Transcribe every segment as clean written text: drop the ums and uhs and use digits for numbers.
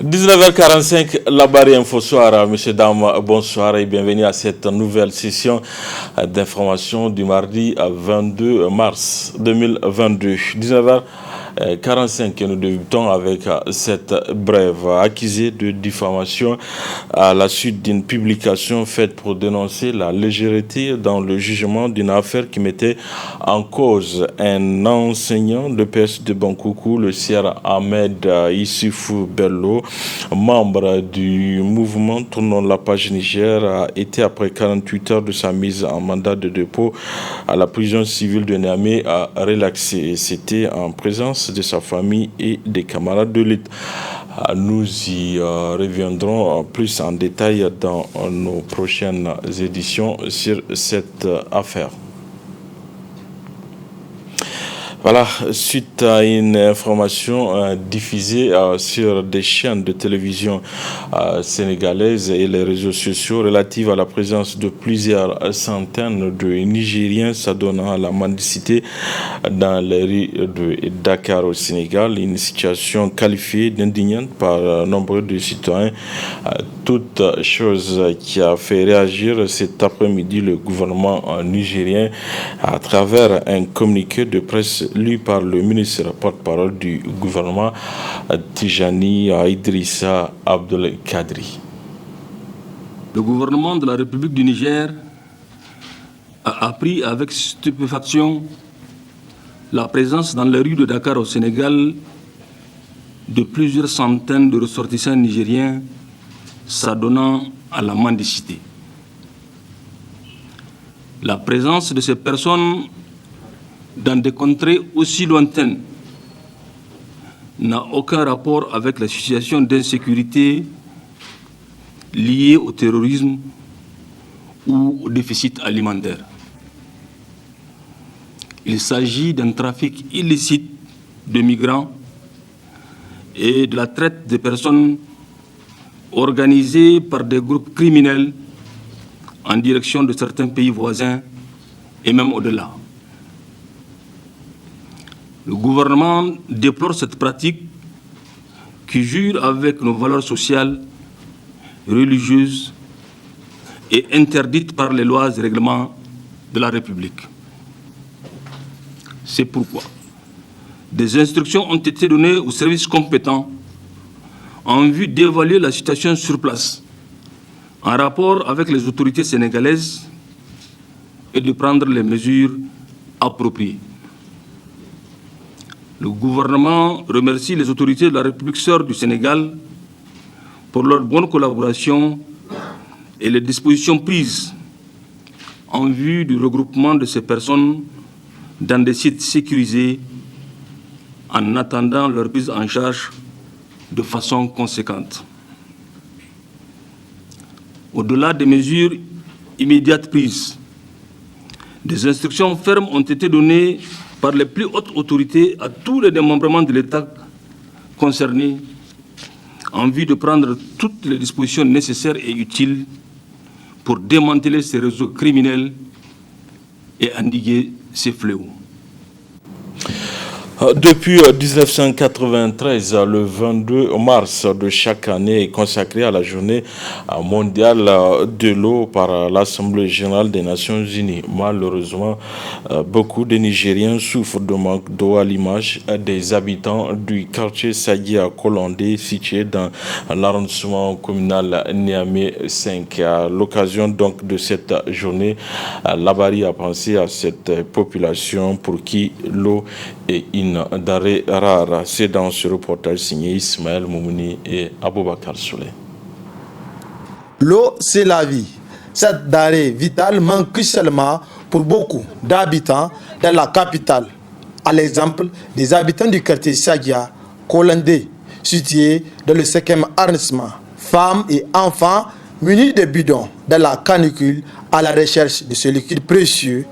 19h45, la barre info soir. Messieurs, dames, bonsoir et bienvenue à cette nouvelle session d'information du mardi 22 mars 2022. 19h45, nous débutons avec cette brève. Accusé de diffamation à la suite d'une publication faite pour dénoncer la légèreté dans le jugement d'une affaire qui mettait en cause un enseignant de PS de Bankoukou, le Sierra Ahmed Issoufou Bello, membre du mouvement Tournons la page Niger, a été après 48 heures de sa mise en mandat de dépôt à la prison civile de Niamey à relaxer. C'était en présence de sa famille et des camarades de lutte. Nous y reviendrons plus en détail dans nos prochaines éditions sur cette affaire. Voilà, suite à une information diffusée sur des chaînes de télévision sénégalaises et les réseaux sociaux relative à la présence de plusieurs centaines de Nigériens s'adonnant à la mendicité dans les rues de Dakar au Sénégal, une situation qualifiée d'indignante par nombre de citoyens. Toute chose qui a fait réagir cet après-midi le gouvernement nigérien à travers un communiqué de presse lu par le ministre porte-parole du gouvernement Tijani Idrissa Abdoul Kadri. Le gouvernement de la République du Niger a appris avec stupéfaction la présence dans les rues de Dakar au Sénégal de plusieurs centaines de ressortissants nigériens s'adonnant à la mendicité. La présence de ces personnes dans des contrées aussi lointaines n'a aucun rapport avec la situation d'insécurité liée au terrorisme ou au déficit alimentaire. Il s'agit d'un trafic illicite de migrants et de la traite de personnes organisée par des groupes criminels en direction de certains pays voisins et même au-delà. Le gouvernement déplore cette pratique qui jure avec nos valeurs sociales, religieuses et interdites par les lois et règlements de la République. C'est pourquoi des instructions ont été données aux services compétents en vue d'évaluer la situation sur place en rapport avec les autorités sénégalaises et de prendre les mesures appropriées. Le gouvernement remercie les autorités de la République sœur du Sénégal pour leur bonne collaboration et les dispositions prises en vue du regroupement de ces personnes dans des sites sécurisés en attendant leur prise en charge de façon conséquente. Au-delà des mesures immédiates prises, des instructions fermes ont été données par les plus hautes autorités à tous les démembrements de l'État concernés en vue de prendre toutes les dispositions nécessaires et utiles pour démanteler ces réseaux criminels et endiguer ces fléaux. Depuis 1993, le 22 mars de chaque année est consacré à la journée mondiale de l'eau par l'Assemblée générale des Nations Unies. Malheureusement, beaucoup de Nigériens souffrent de manque d'eau à l'image des habitants du quartier Sadi à Kolondé, situé dans l'arrondissement communal Niamey 5. À l'occasion donc de cette journée, Labari a pensé à cette population pour qui l'eau est une denrée rare. C'est dans ce reportage signé Ismaël Moumouni et Aboubakar Souley. L'eau, c'est la vie. Cette denrée vitale manque seulement pour beaucoup d'habitants dans la capitale. À l'exemple des habitants du quartier Sagia, Kolondé, situé dans le 5e arrondissement. Femmes et enfants munis de bidons dans la canicule à la recherche de ce liquide précieux.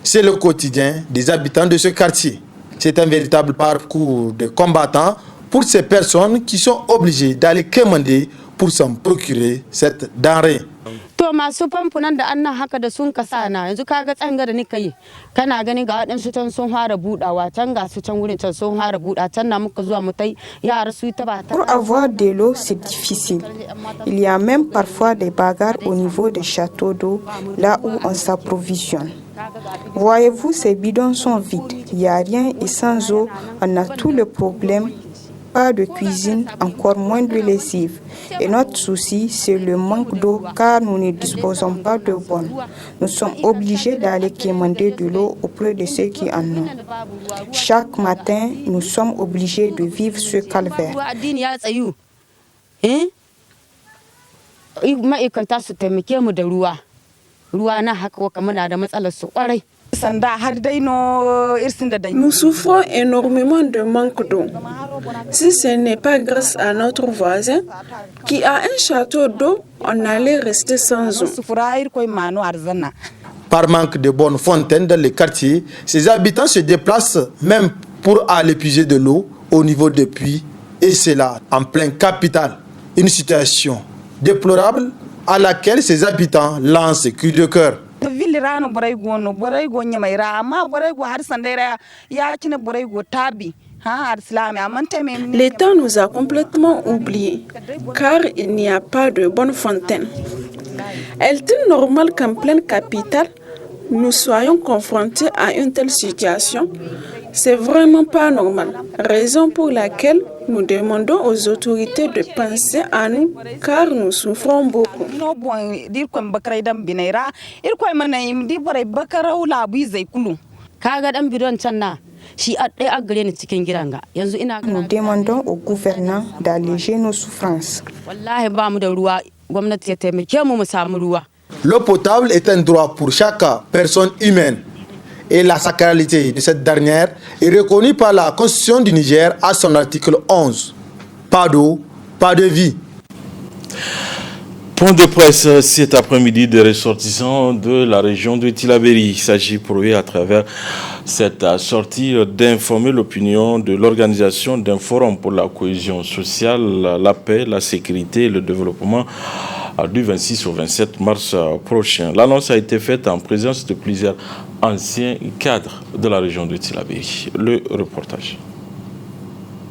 C'est le quotidien des habitants de ce quartier. C'est un véritable parcours de combattants pour ces personnes qui sont obligées d'aller quémander pour s'en procurer cette denrée. To masu famfunan da annan haka da sun kasa na yanzu kaga tsanga da nika yi kana ganin ga waɗansu can sun fara budawa can ga su can wurin can sun fara buda can na muka zuwa mu tai yara su ta ba ta. Pour avoir de l'eau, c'est difficile. Il y a même parfois des bagarres au niveau des châteaux d'eau, là où on s'approvisionne. Voyez-vous, ces bidons sont vides. Il n'y a rien et sans eau, on a tous les problèmes. Pas de cuisine, encore moins de lessive. Et notre souci, c'est le manque d'eau car nous ne disposons pas de bonne. Nous sommes obligés d'aller quémander de l'eau auprès de ceux qui en ont. Chaque matin, nous sommes obligés de vivre ce calvaire. Nous souffrons énormément de manque d'eau. Si ce n'est pas grâce à notre voisin qui a un château d'eau, on allait rester sans eau. Par manque de bonnes fontaines dans les quartiers, ces habitants se déplacent même pour aller puiser de l'eau au niveau des puits, et c'est là, en plein capital. Une situation déplorable à laquelle ces habitants lancent cri de cœur. L'État nous a complètement oubliés car il n'y a pas de bonne fontaine. Est-il normal qu'en pleine capitale, nous soyons confrontés à une telle situation? C'est vraiment pas normal. Raison pour laquelle nous demandons aux autorités de penser à nous car nous souffrons beaucoup. Nous demandons aux gouvernants d'alléger nos souffrances. L'eau potable est un droit pour chaque personne humaine et la sacralité de cette dernière est reconnue par la Constitution du Niger à son article 11. Pas d'eau, pas de vie. Point de presse cet après-midi des ressortissants de la région de Tillabéri. Il s'agit pour eux, à travers cette sortie, d'informer l'opinion de l'organisation d'un forum pour la cohésion sociale, la paix, la sécurité et le développement du 26 au 27 mars prochain. L'annonce a été faite en présence de plusieurs anciens cadres de la région de Tillabéri. Le reportage.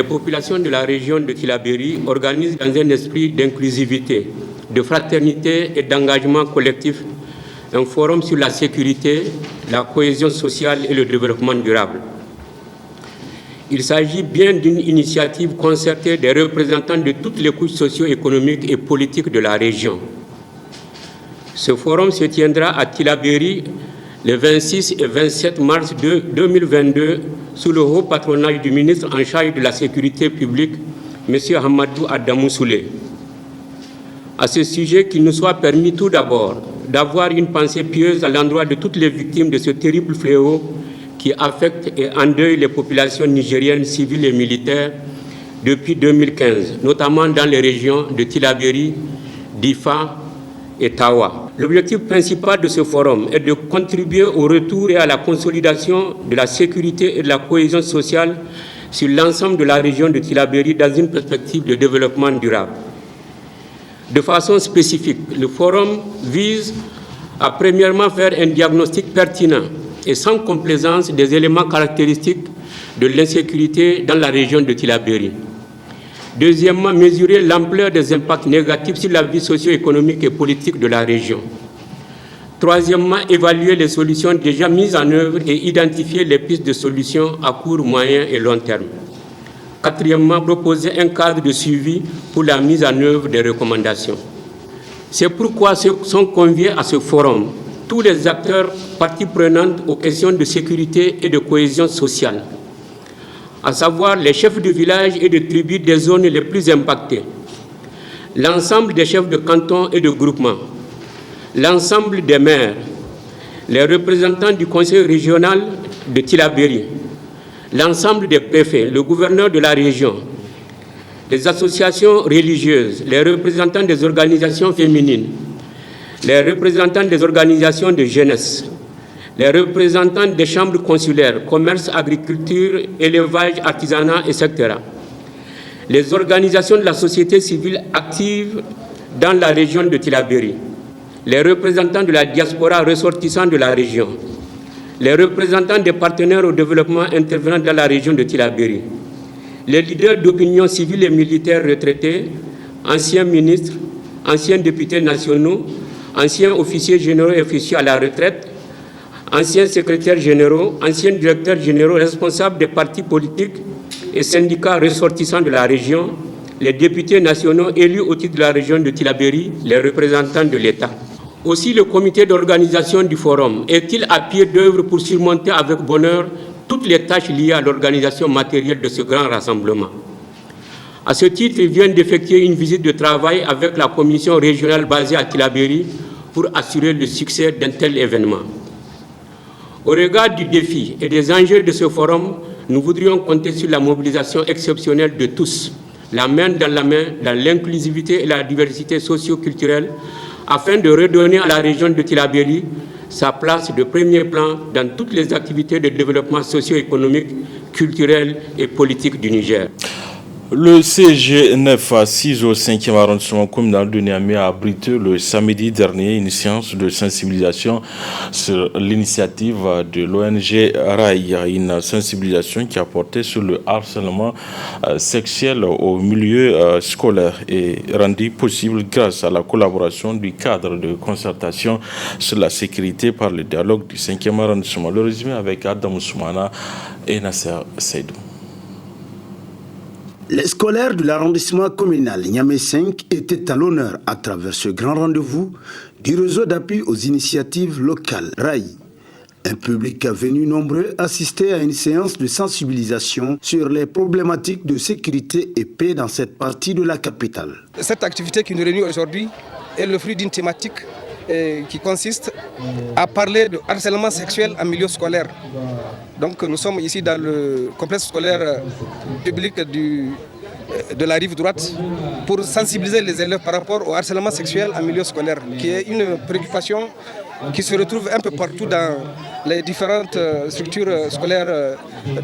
Les populations de la région de Tillabéri organisent dans un esprit d'inclusivité, de fraternité et d'engagement collectif un forum sur la sécurité, la cohésion sociale et le développement durable. Il s'agit bien d'une initiative concertée des représentants de toutes les couches socio-économiques et politiques de la région. Ce forum se tiendra à Tillabéri le 26 et 27 mars 2022 sous le haut patronage du ministre en charge de la sécurité publique, M. Hamadou Adamou Soulé. À ce sujet, qu'il nous soit permis tout d'abord d'avoir une pensée pieuse à l'endroit de toutes les victimes de ce terrible fléau qui affecte et endeuille les populations nigériennes civiles et militaires depuis 2015, notamment dans les régions de Tillabéri, Difa et Tawa. L'objectif principal de ce forum est de contribuer au retour et à la consolidation de la sécurité et de la cohésion sociale sur l'ensemble de la région de Tillabéri dans une perspective de développement durable. De façon spécifique, le forum vise à premièrement faire un diagnostic pertinent et sans complaisance des éléments caractéristiques de l'insécurité dans la région de Tillabéri. Deuxièmement, mesurer l'ampleur des impacts négatifs sur la vie socio-économique et politique de la région. Troisièmement, évaluer les solutions déjà mises en œuvre et identifier les pistes de solutions à court, moyen et long terme. Quatrièmement, proposer un cadre de suivi pour la mise en œuvre des recommandations. C'est pourquoi sont conviés à ce forum tous les acteurs parties prenantes aux questions de sécurité et de cohésion sociale, à savoir les chefs de village et de tribus des zones les plus impactées, l'ensemble des chefs de canton et de groupement, l'ensemble des maires, les représentants du conseil régional de Tillabéri, l'ensemble des préfets, le gouverneur de la région, les associations religieuses, les représentants des organisations féminines, les représentants des organisations de jeunesse, les représentants des chambres consulaires, commerce, agriculture, élevage, artisanat, etc. Les organisations de la société civile actives dans la région de Tillabéri, les représentants de la diaspora ressortissants de la région, les représentants des partenaires au développement intervenant dans la région de Tillabéri, les leaders d'opinion civile et militaires retraités, anciens ministres, anciens députés nationaux, anciens officiers généraux et officiers à la retraite, anciens secrétaires généraux, anciens directeurs généraux responsables des partis politiques et syndicats ressortissants de la région, les députés nationaux élus au titre de la région de Tillabéri, les représentants de l'État. Aussi, le comité d'organisation du forum est-il à pied d'œuvre pour surmonter avec bonheur toutes les tâches liées à l'organisation matérielle de ce grand rassemblement. À ce titre, il vient d'effectuer une visite de travail avec la commission régionale basée à Tillabéri pour assurer le succès d'un tel événement. Au regard du défi et des enjeux de ce forum, nous voudrions compter sur la mobilisation exceptionnelle de tous, la main dans l'inclusivité et la diversité socio-culturelle, afin de redonner à la région de Tillabéri sa place de premier plan dans toutes les activités de développement socio-économique, culturel et politique du Niger. Le CG9 assise au 5e arrondissement communal de Niamey a abrité le samedi dernier une séance de sensibilisation sur l'initiative de l'ONG RAI, une sensibilisation qui a porté sur le harcèlement sexuel au milieu scolaire et rendu possible grâce à la collaboration du cadre de concertation sur la sécurité par le dialogue du 5e arrondissement. Le résumé avec Adam Ousmana et Nasser Seydou. Les scolaires de l'arrondissement communal Niamey 5 étaient à l'honneur à travers ce grand rendez-vous du réseau d'appui aux initiatives locales RAI. Un public venu nombreux assister à une séance de sensibilisation sur les problématiques de sécurité et paix dans cette partie de la capitale. Cette activité qui nous réunit aujourd'hui est le fruit d'une thématique qui consiste à parler de harcèlement sexuel en milieu scolaire. Donc nous sommes ici dans le complexe scolaire public de la rive droite pour sensibiliser les élèves par rapport au harcèlement sexuel en milieu scolaire, qui est une préoccupation qui se retrouve un peu partout dans les différentes structures scolaires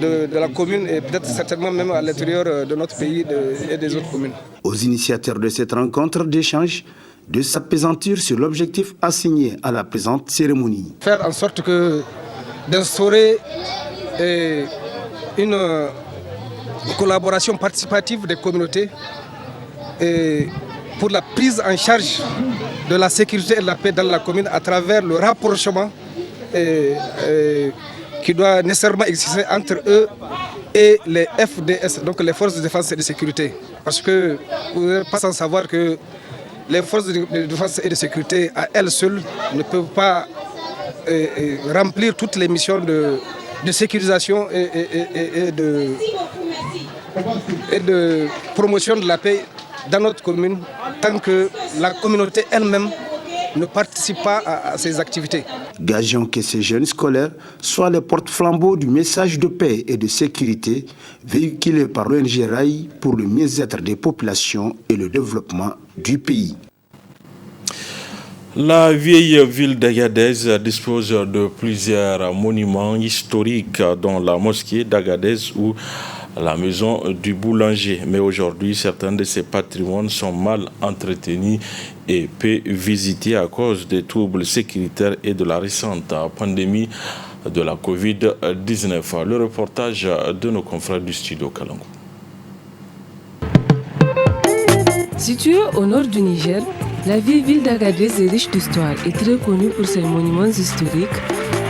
de la commune et peut-être certainement même à l'intérieur de notre pays et des autres communes. Aux initiateurs de cette rencontre d'échange, de s'appesantir sur l'objectif assigné à la présente cérémonie. Faire en sorte d'instaurer une collaboration participative des communautés pour la prise en charge de la sécurité et de la paix dans la commune à travers le rapprochement qui doit nécessairement exister entre eux et les FDS, donc les forces de défense et de sécurité. Parce que vous n'êtes pas sans savoir que les forces de défense et de sécurité à elles seules ne peuvent pas remplir toutes les missions de sécurisation et de promotion de la paix dans notre commune tant que la communauté elle-même ne participe pas à ces activités. Gageons que ces jeunes scolaires soient les porte-flambeaux du message de paix et de sécurité véhiculé par l'ONG RAI pour le mieux-être des populations et le développement du pays. La vieille ville d'Agadez dispose de plusieurs monuments historiques, dont la mosquée d'Agadez ou la maison du boulanger. Mais aujourd'hui, certains de ces patrimoines sont mal entretenus et peu visités à cause des troubles sécuritaires et de la récente pandémie de la Covid-19. Le reportage de nos confrères du studio Kalango. Située au nord du Niger, la vieille ville d'Agadez est riche d'histoire et très connue pour ses monuments historiques,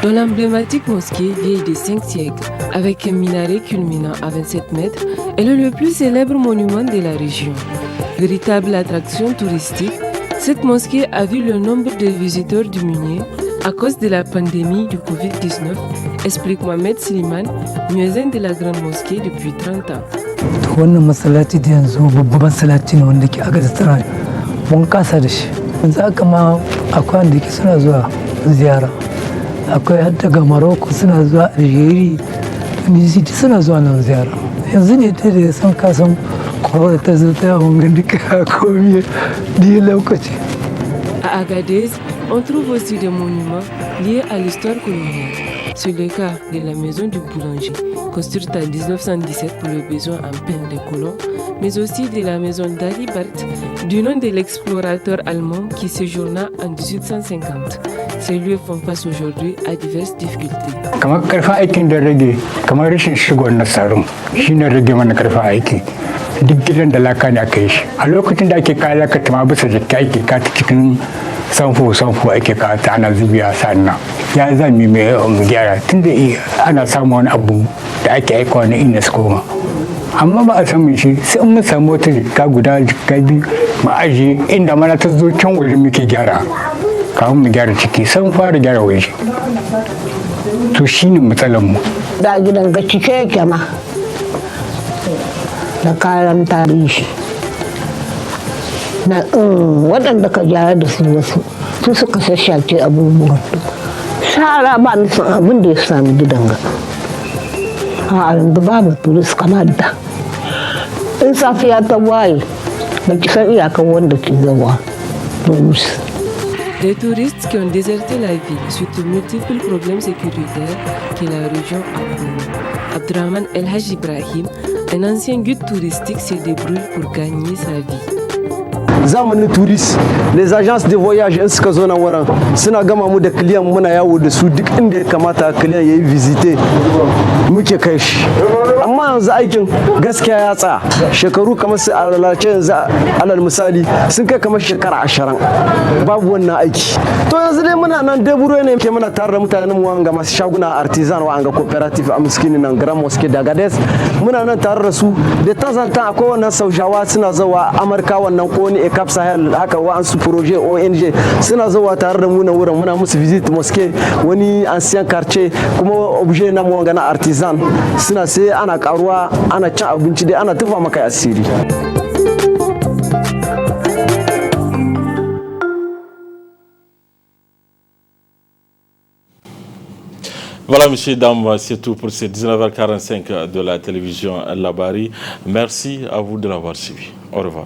dont l'emblématique mosquée vieille de 5 siècles, avec un minaret culminant à 27 mètres, elle est le plus célèbre monument de la région. Véritable attraction touristique, cette mosquée a vu le nombre de visiteurs diminuer à cause de la pandémie du Covid-19, explique Mohamed Siliman, muezzin de la grande mosquée depuis 30 ans. Wannan masallaci da yanzu babban masallaci ne wanda ke aka tsara mun kasa da shi yanzu aka ma akwai wanda ke suna zuwa ziyara akwai har daga Morocco suna zuwa Algeria Tunisia suna zuwa nan ziyara yanzu ne ta da san kasan kowa ta zo ta hunga duka komai da lokaci. À Agadez, on trouve aussi des monuments liés à l'histoire coloniale. C'est le cas de la maison du boulanger, construite en 1917 pour le besoin en pain des colons, mais aussi de la maison d'Ali Barth, du nom de l'explorateur allemand qui séjourna en 1850. Ces lieux font face aujourd'hui à diverses difficultés. Kamar karfin aikin da rage, kamar rashin shigon nasarun, shi ne rage mana karfin aiki. Duk gidan da laka ne aka yi shi. A lokacin da ake kawo laka ta ma bisa jiki ake kata cikin sanfo ake kawo ta ana zubiya sannan. Ya zami mai gyara tunda ana samun wani abu da ake aikawa na ines koma. Amma ba a samun shi sai mun samu wata jika guda jika biyu mu ajiye inda mana ta zo can waje muke gyara. Kafin mu gyara ciki sun fara gyara waje. To shi ne matsalar mu. Da gidan ga cike yake ma da kayan tarihi na waɗanda ka gyara da su wasu su suka shashace abubuwan shara ba nufin abin da ya sami gidan ga a yanzu babu turis kamar da in safiya ta waye ba ki san iyakan wanda ke zawa turis. Des touristes qui ont déserté la ville suite aux multiples problèmes sécuritaires que la région a connus. Abdurrahman El Haj Ibrahim, un ancien guide touristique, se débrouille pour gagner sa vie. Zamanin touriste, les agences de voyage in suka zo nan wurin suna gama mu da client muna yawo da su duk inda ya kamata client yayi visite muke kai shi. Amma yanzu aikin gaskiya ya tsaya. Shekaru kamar su alalace yanzu alal misali sun kai kamar shekara 20 babu wannan aiki. To yanzu dai muna nan deburo ne muke muna tare da mutanen mu wanga masu shaguna artisan wanga cooperative a miskini nan Grand Mosque da Gades muna nan tare da su da tazanta akwai wannan saujawa suna zawa Amurka wannan ko ni Cap Sahel haka wa'ansu projet ONG suna zuwa tare da mu na wurin muna musu visit mosque wani ancien quartier kuma objet na mu na artisan suna sai ana karuwa ana cin abinci dai ana tufa maka asiri. Voilà, messieurs, dames, c'est tout pour ces 19h45 de la télévision Labari. Merci à vous de l'avoir suivi. Au revoir.